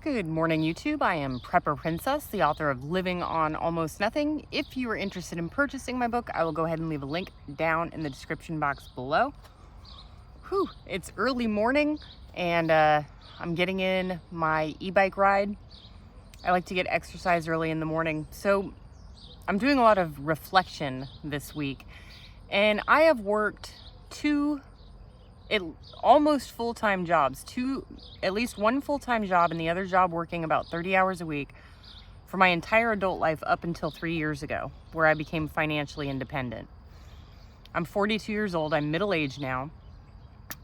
Good morning, YouTube. I am Prepper Princess, the author of Living on Almost Nothing. If you are interested in purchasing my book, I will go ahead and leave a link down in the description box below. It's early morning and I'm getting in my e-bike ride. I like to get exercise early in the morning. So I'm doing a lot of reflection this week, and I have worked almost full-time jobs, at least one full-time job and the other job working about 30 hours a week for my entire adult life up until 3 years ago, where I became financially independent. I'm 42 years old, I'm middle-aged now,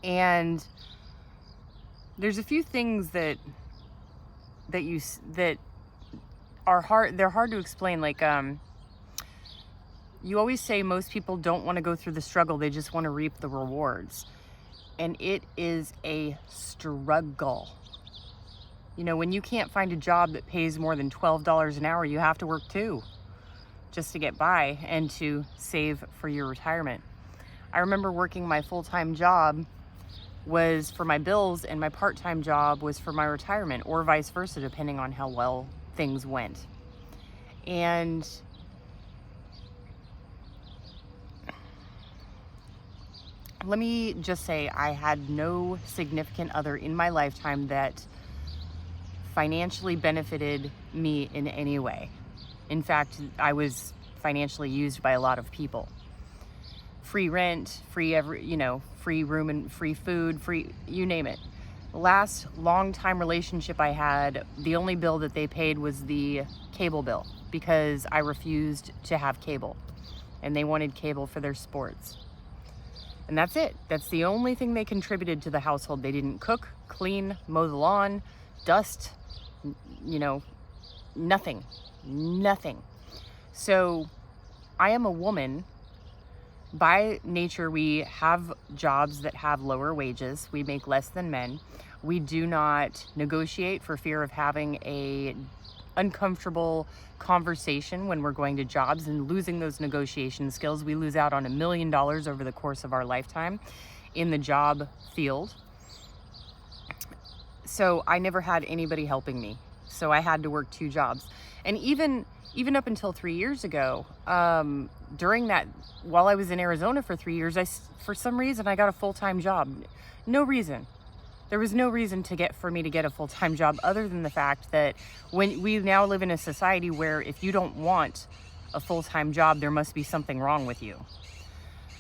and there's a few things that are hard, they're hard to explain. Like, you always say most people don't want to go through the struggle, they just want to reap the rewards. And it is a struggle. You know, when you can't find a job that pays more than $12 an hour, you have to work too, just to get by and to save for your retirement. I remember working my full-time job was for my bills and my part-time job was for my retirement, or vice versa, depending on how well things went. And let me just say, I had no significant other in my lifetime that financially benefited me in any way. In fact, I was financially used by a lot of people. Free rent, free room and free food, free, you name it. The last long-time relationship I had, the only bill that they paid was the cable bill because I refused to have cable and they wanted cable for their sports. And that's it. That's the only thing they contributed to the household. They didn't cook, clean, mow the lawn, dust, nothing. So I am a woman. By nature, we have jobs that have lower wages. We make less than men. We do not negotiate for fear of having a uncomfortable conversation when we're going to jobs and losing those negotiation skills. We lose out on $1 million over the course of our lifetime in the job field. So I never had anybody helping me. So I had to work 2 jobs. And even up until 3 years ago, during that, while I was in Arizona for 3 years, for some reason I got a full-time job. No reason. There was no reason for me to get a full-time job other than the fact that when we now live in a society where if you don't want a full-time job, there must be something wrong with you.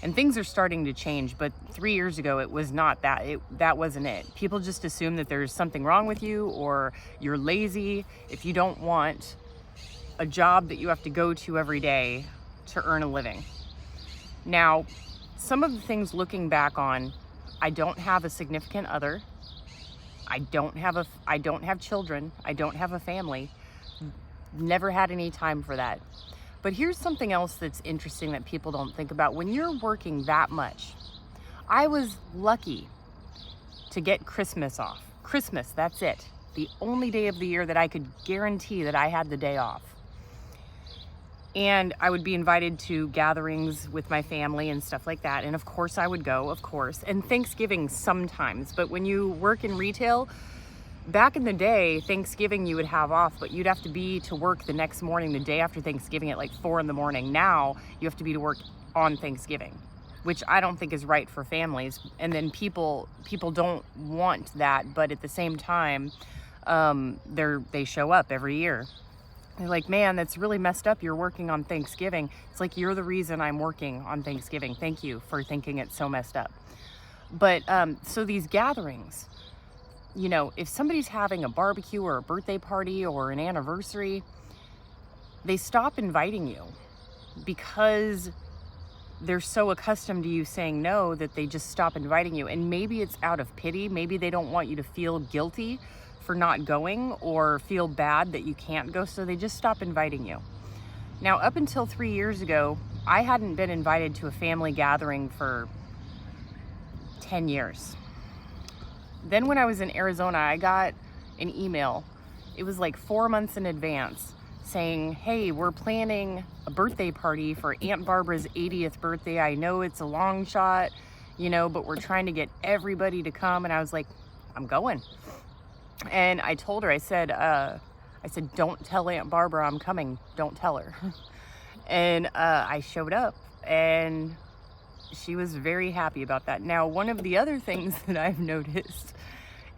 And things are starting to change, but 3 years ago, it was not that. That wasn't it. People just assume that there's something wrong with you or you're lazy if you don't want a job that you have to go to every day to earn a living. Now, some of the things looking back on, I don't have a significant other. I don't have children. I don't have a family. Never had any time for that. But here's something else that's interesting that people don't think about. When you're working that much, I was lucky to get Christmas off. Christmas, that's it. The only day of the year that I could guarantee that I had the day off. And I would be invited to gatherings with my family and stuff like that. And of course I would go, of course. And Thanksgiving sometimes. But when you work in retail, back in the day, Thanksgiving you would have off, but you'd have to be to work the next morning, the day after Thanksgiving at like 4 a.m. Now you have to be to work on Thanksgiving, which I don't think is right for families. And then people don't want that, but at the same time, they show up every year. They're like, man, that's really messed up. You're working on Thanksgiving. It's like, you're the reason I'm working on Thanksgiving. Thank you for thinking it's so messed up. But so these gatherings, if somebody's having a barbecue or a birthday party or an anniversary, they stop inviting you because they're so accustomed to you saying no that they just stop inviting you. And maybe it's out of pity. Maybe they don't want you to feel guilty for not going or feel bad that you can't go, so they just stop inviting you. Now, up until 3 years ago, I hadn't been invited to a family gathering for 10 years. Then when I was in Arizona, I got an email. It was like 4 months in advance saying, hey, we're planning a birthday party for Aunt Barbara's 80th birthday. I know it's a long shot, but we're trying to get everybody to come. And I was like, I'm going. And I told her, I said, don't tell Aunt Barbara I'm coming. Don't tell her. And I showed up, and she was very happy about that. Now, one of the other things that I've noticed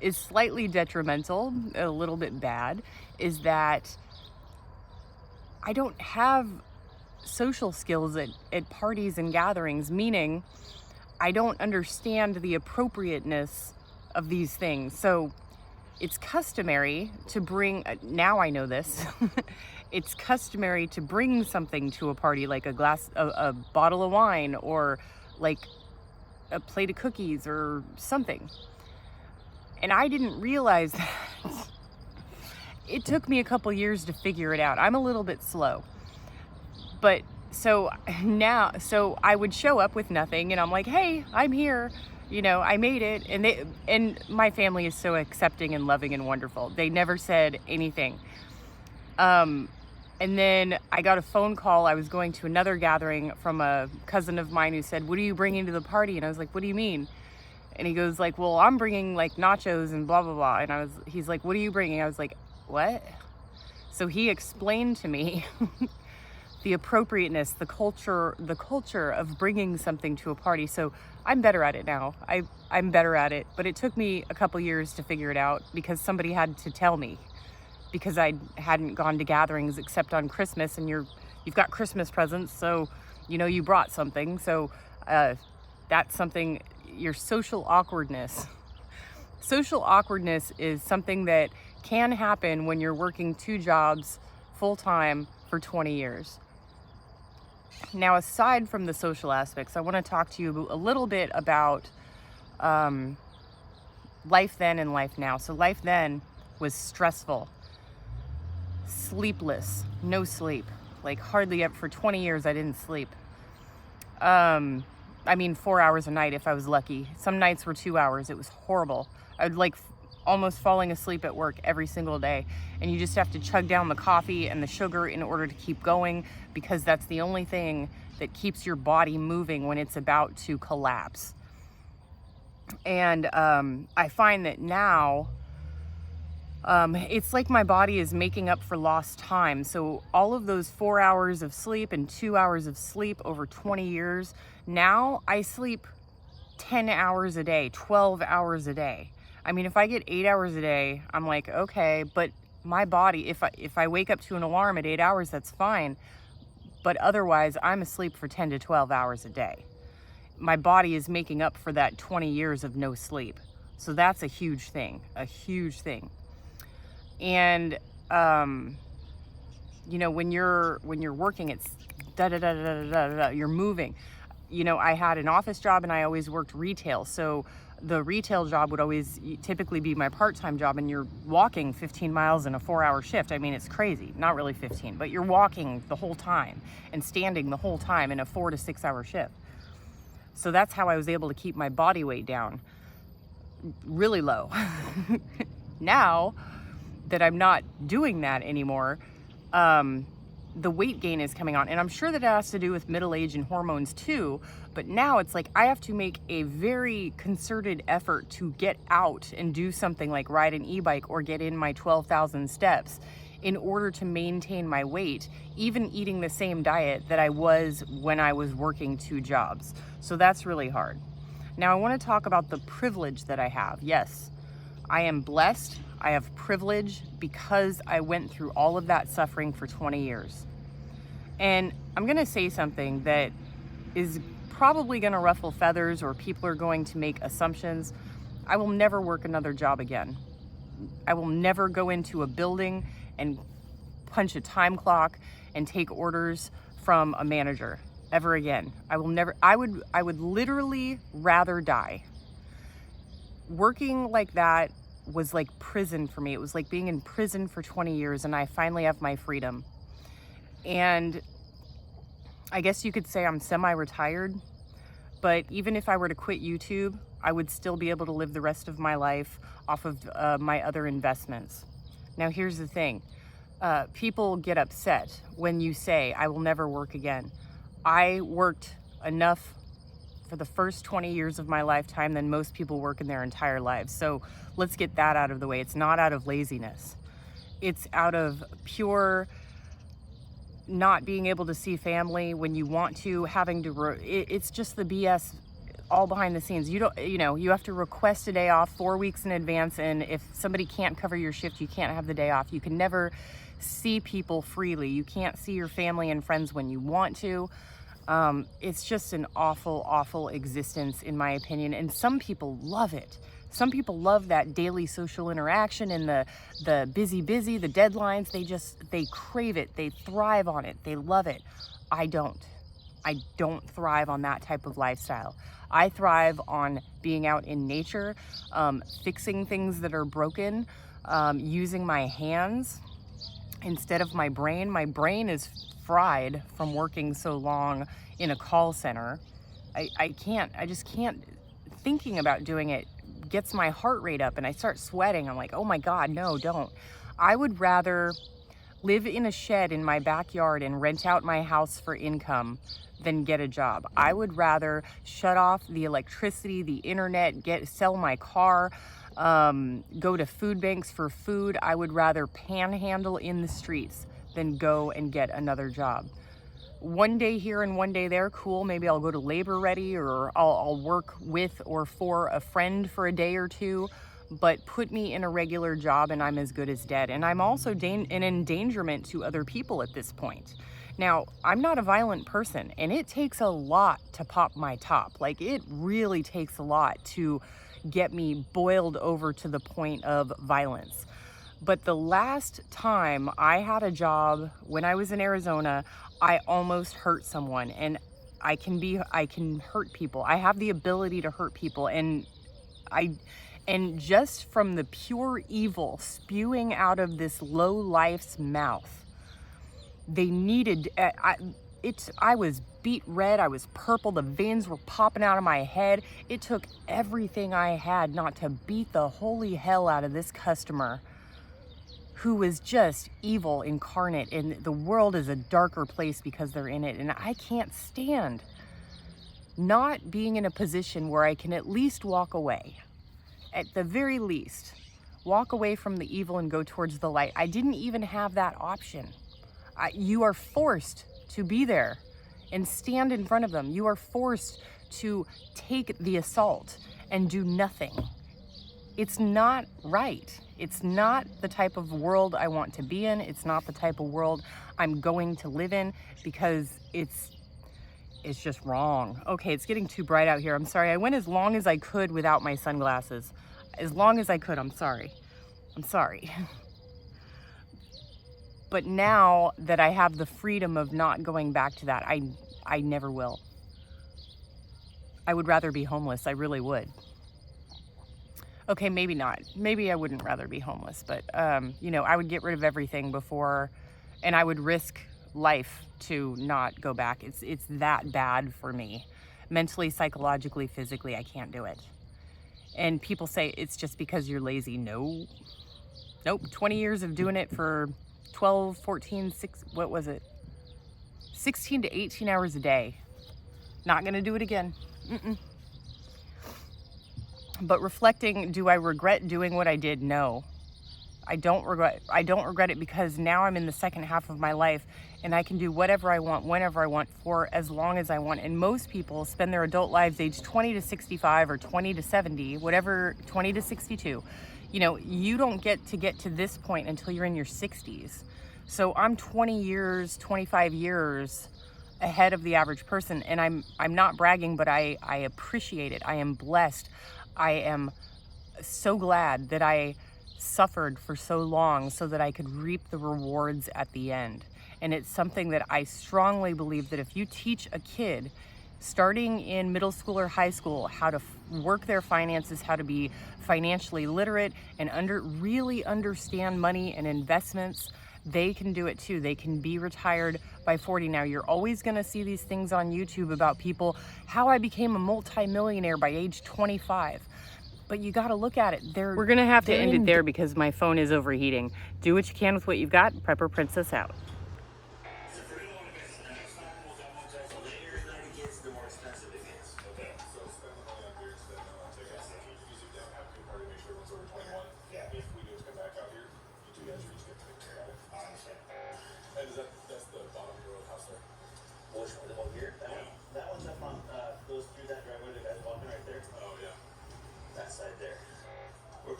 is slightly detrimental, a little bit bad, is that I don't have social skills at parties and gatherings, meaning I don't understand the appropriateness of these things. So it's customary to bring, now I know this, it's customary to bring something to a party, like a bottle of wine, or like a plate of cookies or something. And I didn't realize that. It took me a couple years to figure it out. I'm a little bit slow. But so I would show up with nothing, and I'm like, hey, I'm here. I made it. And my family is so accepting and loving and wonderful. They never said anything. And then I got a phone call. I was going to another gathering from a cousin of mine who said, what are you bringing to the party? And I was like, what do you mean? And he goes like, well, I'm bringing like nachos and blah, blah, blah. And he's like, what are you bringing? I was like, what? So he explained to me the appropriateness, the culture of bringing something to a party. So I'm better at it now. I'm better at it, but it took me a couple years to figure it out because somebody had to tell me, because I hadn't gone to gatherings except on Christmas, and you've got Christmas presents, so you brought something. So that's something. Your social awkwardness. Social awkwardness is something that can happen when you're working 2 jobs full time for 20 years. Now, aside from the social aspects, I want to talk to you a little bit about life then and life now. So life then was stressful, sleepless, no sleep, like hardly ever. For 20 years, I didn't sleep. 4 hours a night if I was lucky. Some nights were 2 hours. It was horrible. I would like almost falling asleep at work every single day. And you just have to chug down the coffee and the sugar in order to keep going, because that's the only thing that keeps your body moving when it's about to collapse. And I find that now it's like my body is making up for lost time. So all of those 4 hours of sleep and 2 hours of sleep over 20 years, now I sleep 10 hours a day, 12 hours a day. If I get 8 hours a day, I'm like, okay, but my body, if I wake up to an alarm at 8 hours, that's fine. But otherwise, I'm asleep for 10 to 12 hours a day. My body is making up for that 20 years of no sleep. So that's a huge thing, And, when you're working, it's da da da da da da da. You're moving. I had an office job and I always worked retail. So the retail job would always typically be my part-time job, and you're walking 15 miles in a 4-hour shift. It's crazy. Not really 15, but you're walking the whole time and standing the whole time in a 4 to 6 hour shift. So that's how I was able to keep my body weight down really low. Now that I'm not doing that anymore, the weight gain is coming on. And I'm sure that it has to do with middle age and hormones too. But now it's like I have to make a very concerted effort to get out and do something like ride an e-bike or get in my 12,000 steps in order to maintain my weight, even eating the same diet that I was when I was working 2 jobs. So that's really hard. Now I want to talk about the privilege that I have. Yes, I am blessed. I have privilege because I went through all of that suffering for 20 years. And I'm going to say something that is probably going to ruffle feathers, or people are going to make assumptions. I will never work another job again. I will never go into a building and punch a time clock and take orders from a manager ever again. I would literally rather die. Working like that was like prison for me. It was like being in prison for 20 years, and I finally have my freedom. And I guess you could say I'm semi-retired, but even if I were to quit YouTube, I would still be able to live the rest of my life off of my other investments. Now, here's the thing. People get upset when you say, I will never work again. I worked enough for the first 20 years of my lifetime than most people work in their entire lives. So let's get that out of the way. It's not out of laziness. It's out of pure not being able to see family when you want to, having to, it's just the BS all behind the scenes. You have to request a day off 4 weeks in advance. And if somebody can't cover your shift, you can't have the day off. You can never see people freely. You can't see your family and friends when you want to. It's just an awful, awful existence, in my opinion. And some people love it. Some people love that daily social interaction and the busy, the deadlines. They crave it. They thrive on it. They love it. I don't thrive on that type of lifestyle. I thrive on being out in nature, fixing things that are broken, using my hands instead of my brain. My brain is fried from working so long in a call center. I just can't. Thinking about doing it gets my heart rate up and I start sweating. I'm like, oh my God, no, don't. I would rather live in a shed in my backyard and rent out my house for income than get a job. I would rather shut off the electricity, the internet, sell my car, go to food banks for food. I would rather panhandle in the streets than go and get another job. One day here and one day there, cool. Maybe I'll go to Labor Ready, or I'll work with or for a friend for a day or two, but put me in a regular job and I'm as good as dead. And I'm also an endangerment to other people at this point. Now, I'm not a violent person, and it takes a lot to pop my top. Like, it really takes a lot to get me boiled over to the point of violence. But the last time I had a job when I was in Arizona, I almost hurt someone, and I can hurt people. I have the ability to hurt people, and just from the pure evil spewing out of this low life's mouth, they needed, I was beet red, I was purple, the veins were popping out of my head. It took everything I had not to beat the holy hell out of this customer who was just evil incarnate, and the world is a darker place because they're in it. And I can't stand not being in a position where I can at least walk away. At the very least, walk away from the evil and go towards the light. I didn't even have that option. You are forced to be there and stand in front of them. You are forced to take the assault and do nothing. It's not right. It's not the type of world I want to be in. It's not the type of world I'm going to live in, because it's just wrong. Okay, it's getting too bright out here. I'm sorry. I went as long as I could without my sunglasses. As long as I could. I'm sorry. But now that I have the freedom of not going back to that, I never will. I would rather be homeless. I really would. Okay, maybe not. Maybe I wouldn't rather be homeless, but I would get rid of everything before, and I would risk life to not go back. It's that bad for me. Mentally, psychologically, physically, I can't do it. And people say it's just because you're lazy. No. Nope. 20 years of doing it for 12, 14, 16 to 18 hours a day. Not gonna do it again. But reflecting, do I regret doing what I did? No, I don't regret it, because now I'm in the second half of my life and I can do whatever I want, whenever I want, for as long as I want. And most people spend their adult lives age 20 to 65 or 20 to 70, whatever, 20 to 62. You don't get to this point until you're in your 60s. So I'm 20 years, 25 years ahead of the average person. And I'm not bragging, but I appreciate it. I am blessed. I am so glad that I suffered for so long so that I could reap the rewards at the end. And it's something that I strongly believe, that if you teach a kid starting in middle school or high school how to work their finances, how to be financially literate and really understand money and investments, they can do it too. They can be retired by 40. Now, you're always going to see these things on YouTube about people, how I became a multimillionaire by age 25. But you got to look at it. We're going to have to end it there because my phone is overheating. Do what you can with what you've got. Prepper Princess out.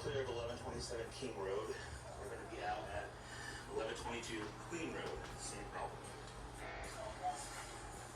clear of 1127 King Road. We're going to be out at 1122 Queen Road. Same problem.